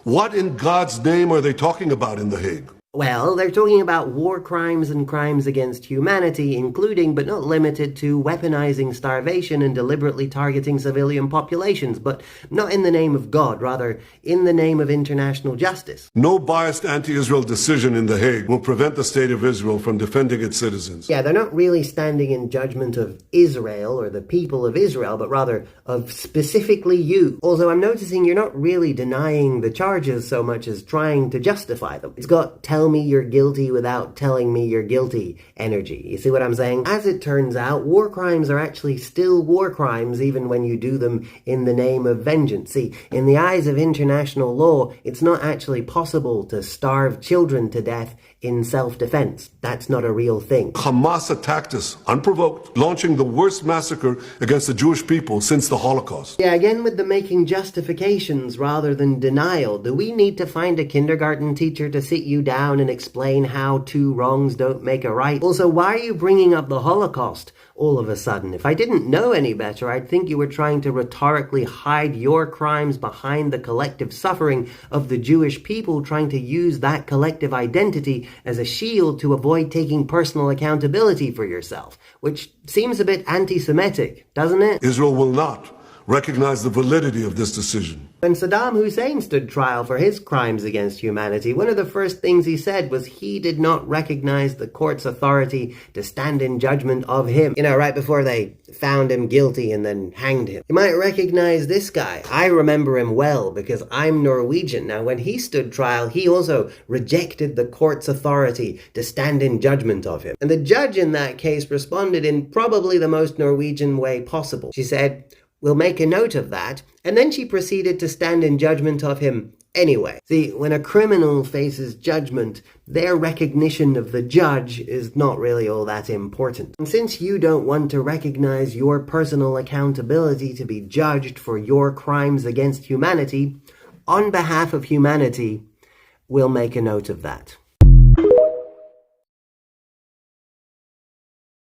What in God's name are they talking about in The Hague? Well, they're talking about war crimes and crimes against humanity, including but not limited to weaponizing starvation and deliberately targeting civilian populations, but not in the name of God, rather in the name of international justice. No biased anti-Israel decision in The Hague will prevent the state of Israel from defending its citizens. Yeah, they're not really standing in judgment of Israel or the people of Israel, but rather of specifically you. Also, I'm noticing you're not really denying the charges so much as trying to justify them. It's got tell me you're guilty without telling me you're guilty energy. You see what I'm saying? As it turns out, war crimes are actually still war crimes even when you do them in the name of vengeance. See, in the eyes of international law, it's not actually possible to starve children to death in self-defense. That's not a real thing. Hamas attacked us unprovoked, launching the worst massacre against the Jewish people since the Holocaust. Yeah, again with the making justifications rather than denial. Do we need to find a kindergarten teacher to sit you down and explain how two wrongs don't make a right? Also, why are you bringing up the Holocaust all of a sudden? If I didn't know any better, I'd think you were trying to rhetorically hide your crimes behind the collective suffering of the Jewish people, trying to use that collective identity as a shield to avoid taking personal accountability for yourself, which seems a bit anti-Semitic, doesn't it? Israel will not recognize the validity of this decision. When Saddam Hussein stood trial for his crimes against humanity, one of the first things he said was he did not recognize the court's authority to stand in judgment of him. You know, right before they found him guilty and then hanged him. You might recognize this guy. I remember him well because I'm Norwegian. Now, when he stood trial, he also rejected the court's authority to stand in judgment of him. And the judge in that case responded in probably the most Norwegian way possible. She said, "We'll make a note of that," and then she proceeded to stand in judgment of him anyway. See, when a criminal faces judgment, their recognition of the judge is not really all that important. And since you don't want to recognize your personal accountability to be judged for your crimes against humanity, on behalf of humanity, we'll make a note of that.